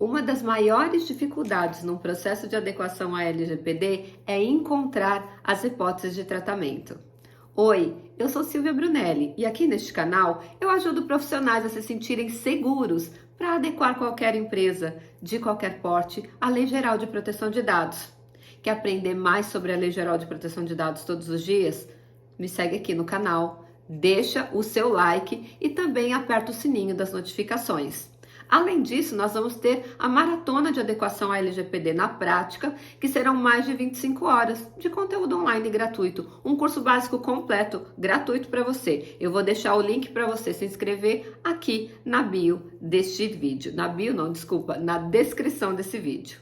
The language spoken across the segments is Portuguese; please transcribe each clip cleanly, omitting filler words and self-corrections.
Uma das maiores dificuldades num processo de adequação à LGPD é encontrar as hipóteses de tratamento. Oi, eu sou Silvia Brunelli e aqui neste canal eu ajudo profissionais a se sentirem seguros para adequar qualquer empresa, de qualquer porte, à Lei Geral de Proteção de Dados. Quer aprender mais sobre a Lei Geral de Proteção de Dados todos os dias? Me segue aqui no canal, deixa o seu like e também aperta o sininho das notificações. Além disso, nós vamos ter a maratona de adequação à LGPD na prática, que serão mais de 25 horas de conteúdo online gratuito, um curso básico completo, gratuito para você. Eu vou deixar o link para você se inscrever aqui na bio deste vídeo. Na bio não, desculpa, na descrição desse vídeo.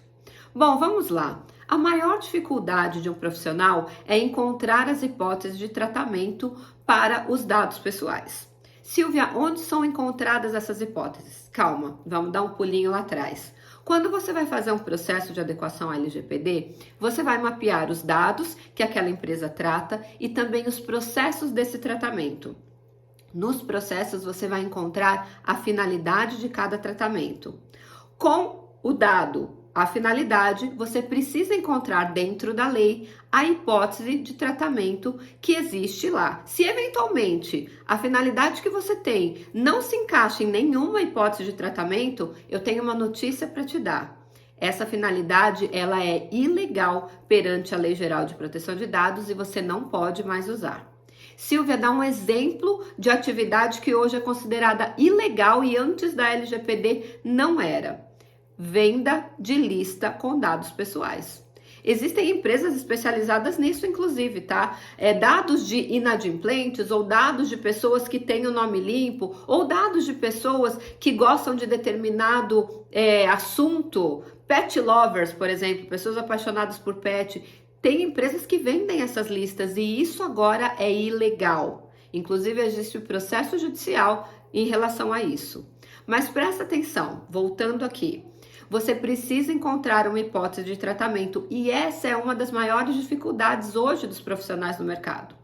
Bom, vamos lá. A maior dificuldade de um profissional é encontrar as hipóteses de tratamento para os dados pessoais. Silvia, onde são encontradas essas hipóteses? Calma, vamos dar um pulinho lá atrás. Quando você vai fazer um processo de adequação à LGPD, você vai mapear os dados que aquela empresa trata e também os processos desse tratamento. Nos processos, você vai encontrar a finalidade de cada tratamento. Com o dado, a finalidade, você precisa encontrar dentro da lei a hipótese de tratamento que existe lá. Se eventualmente a finalidade que você tem não se encaixa em nenhuma hipótese de tratamento, eu tenho uma notícia para te dar. Essa finalidade, ela é ilegal perante a Lei Geral de Proteção de Dados e você não pode mais usar. Silvia, dá um exemplo de atividade que hoje é considerada ilegal e antes da LGPD não era. Venda de lista com dados pessoais. Existem empresas especializadas nisso, inclusive, tá? Dados de inadimplentes ou dados de pessoas que têm o nome limpo ou dados de pessoas que gostam de determinado assunto. Pet lovers, por exemplo, pessoas apaixonadas por pet. Tem empresas que vendem essas listas e isso agora é ilegal. Inclusive, existe o processo judicial em relação a isso. Mas presta atenção, voltando aqui. Você precisa encontrar uma hipótese de tratamento e essa é uma das maiores dificuldades hoje dos profissionais no mercado.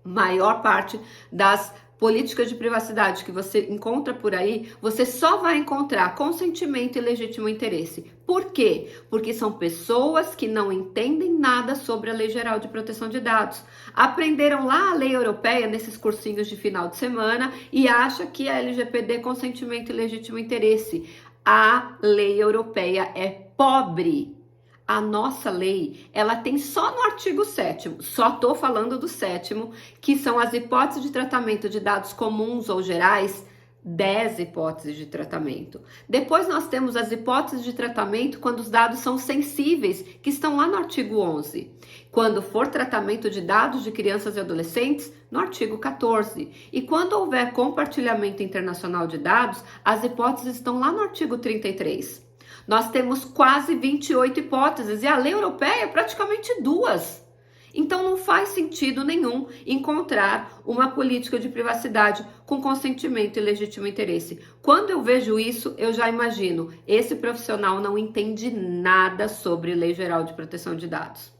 Maior parte das políticas de privacidade que você encontra por aí, você só vai encontrar consentimento e legítimo interesse. Por quê? Porque são pessoas que não entendem nada sobre a Lei Geral de Proteção de Dados. Aprenderam lá a lei europeia nesses cursinhos de final de semana e acham que a LGPD é consentimento e legítimo interesse. A lei europeia é pobre. A nossa lei, ela tem só no artigo 7º, só tô falando do 7º, que são as hipóteses de tratamento de dados comuns ou gerais, 10 hipóteses de tratamento. Depois nós temos as hipóteses de tratamento quando os dados são sensíveis, que estão lá no artigo 11. Quando for tratamento de dados de crianças e adolescentes, no artigo 14. E quando houver compartilhamento internacional de dados, as hipóteses estão lá no artigo 33. Nós temos quase 28 hipóteses e a lei europeia é praticamente 2. Então não faz sentido nenhum encontrar uma política de privacidade com consentimento e legítimo interesse. Quando eu vejo isso, eu já imagino, esse profissional não entende nada sobre Lei Geral de Proteção de Dados.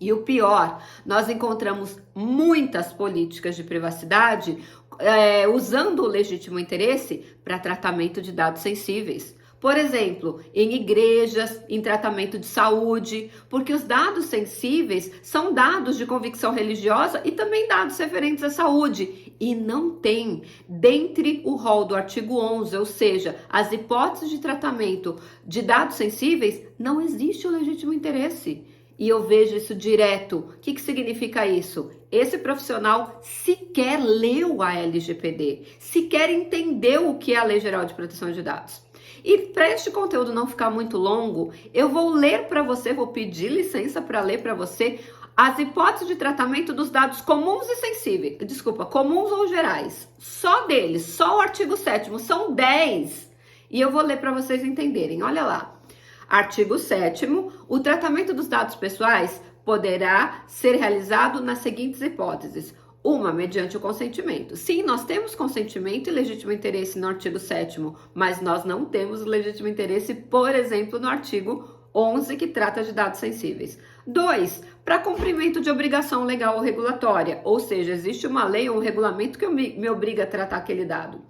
E o pior, nós encontramos muitas políticas de privacidade usando o legítimo interesse para tratamento de dados sensíveis. Por exemplo, em igrejas, em tratamento de saúde, porque os dados sensíveis são dados de convicção religiosa e também dados referentes à saúde. E não tem, dentre o rol do artigo 11, ou seja, as hipóteses de tratamento de dados sensíveis, não existe o legítimo interesse. E eu vejo isso direto. O que significa isso? Esse profissional sequer leu a LGPD, sequer entendeu o que é a Lei Geral de Proteção de Dados. E para este conteúdo não ficar muito longo, eu vou ler para você, vou pedir licença para ler para você as hipóteses de tratamento dos dados comuns e sensíveis. Desculpa, comuns ou gerais. Só deles, só o artigo 7º, são 10. E eu vou ler para vocês entenderem. Olha lá. Artigo 7º, o tratamento dos dados pessoais poderá ser realizado nas seguintes hipóteses. Uma, mediante o consentimento. Sim, nós temos consentimento e legítimo interesse no artigo 7º, mas nós não temos legítimo interesse, por exemplo, no artigo 11, que trata de dados sensíveis. 2, para cumprimento de obrigação legal ou regulatória, ou seja, existe uma lei ou um regulamento que me obriga a tratar aquele dado.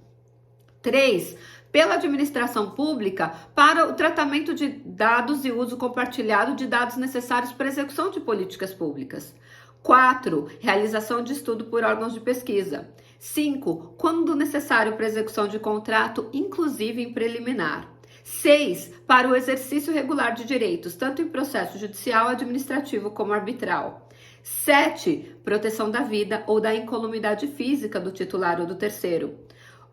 3, pela administração pública para o tratamento de dados e uso compartilhado de dados necessários para a execução de políticas públicas. 4. Realização de estudo por órgãos de pesquisa. 5. Quando necessário para execução de contrato, inclusive em preliminar. 6. Para o exercício regular de direitos, tanto em processo judicial, administrativo como arbitral. 7. Proteção da vida ou da incolumidade física do titular ou do terceiro.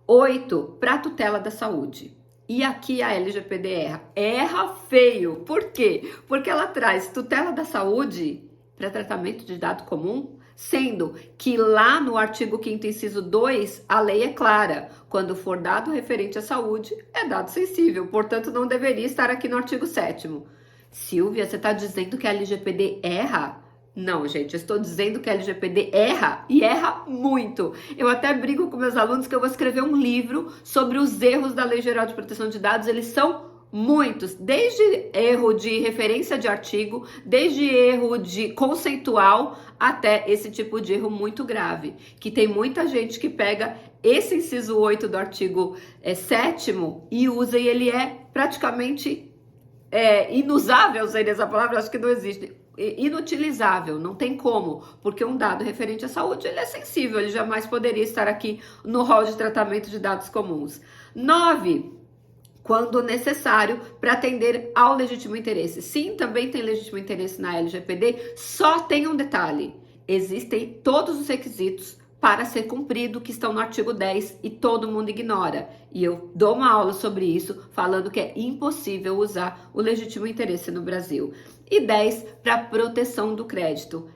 8. Para a tutela da saúde. E aqui a LGPD erra feio. Por quê? Porque ela traz tutela da saúde para tratamento de dado comum, sendo que lá no artigo 5º, inciso 2, a lei é clara. Quando for dado referente à saúde, é dado sensível, portanto não deveria estar aqui no artigo 7º. Silvia, você está dizendo que a LGPD erra? Não, gente, eu estou dizendo que a LGPD erra e erra muito. Eu até brigo com meus alunos que eu vou escrever um livro sobre os erros da Lei Geral de Proteção de Dados. Eles são muitos, desde erro de referência de artigo, desde erro de conceitual, até esse tipo de erro muito grave, que tem muita gente que pega esse inciso 8 do artigo 7º e usa, e ele é praticamente inusável, seria essa palavra, acho que não existe, inutilizável, não tem como, porque um dado referente à saúde, ele é sensível, ele jamais poderia estar aqui no rol de tratamento de dados comuns. 9. Quando necessário para atender ao legítimo interesse. Sim, também tem legítimo interesse na LGPD, só tem um detalhe: existem todos os requisitos para ser cumprido que estão no artigo 10 e todo mundo ignora. E eu dou uma aula sobre isso, falando que é impossível usar o legítimo interesse no Brasil. E 10, para proteção do crédito.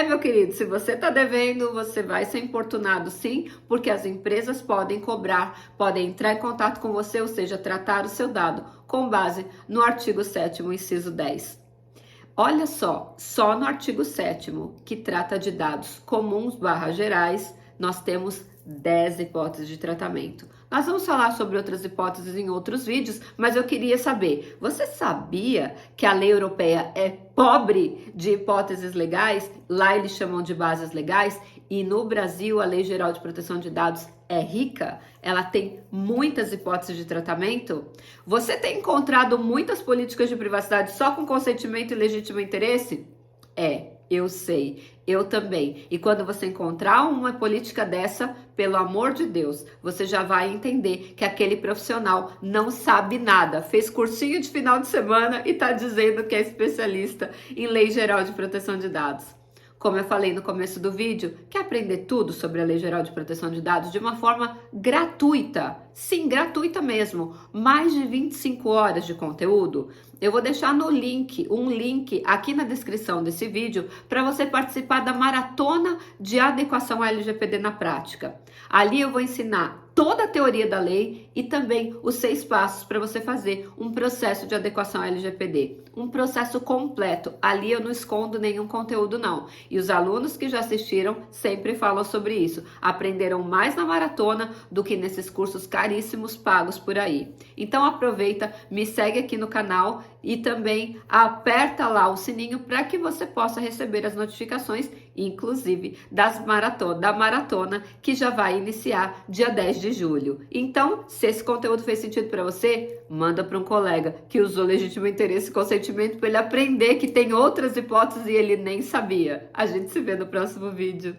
Meu querido, se você está devendo, você vai ser importunado sim, porque as empresas podem cobrar, podem entrar em contato com você, ou seja, tratar o seu dado com base no artigo 7º, inciso 10. Olha só no artigo 7º, que trata de dados comuns / gerais, nós temos 10 hipóteses de tratamento. Nós vamos falar sobre outras hipóteses em outros vídeos, mas eu queria saber, você sabia que a lei europeia é pobre de hipóteses legais? Lá eles chamam de bases legais, e no Brasil a Lei Geral de Proteção de Dados é rica, ela tem muitas hipóteses de tratamento. Você tem encontrado muitas políticas de privacidade só com consentimento e legítimo interesse? Eu sei, eu também. E quando você encontrar uma política dessa, pelo amor de Deus, você já vai entender que aquele profissional não sabe nada, fez cursinho de final de semana e está dizendo que é especialista em Lei Geral de Proteção de Dados. Como eu falei no começo do vídeo, quer aprender tudo sobre a Lei Geral de Proteção de Dados de uma forma gratuita? Sim, gratuita mesmo. Mais de 25 horas de conteúdo. Eu vou deixar um link aqui na descrição desse vídeo para você participar da maratona de adequação à LGPD na prática. Ali eu vou ensinar toda a teoria da lei e também os 6 passos para você fazer um processo de adequação à LGPD. Um processo completo. Ali eu não escondo nenhum conteúdo não. E os alunos que já assistiram sempre falam sobre isso. Aprenderam mais na maratona do que nesses cursos caríssimos pagos por aí. Então aproveita, me segue aqui no canal e também aperta lá o sininho para que você possa receber as notificações, inclusive da maratona que já vai iniciar dia 10 de julho. Então, se esse conteúdo fez sentido para você, manda para um colega que usou legítimo interesse e consentimento para ele aprender que tem outras hipóteses e ele nem sabia. A gente se vê no próximo vídeo.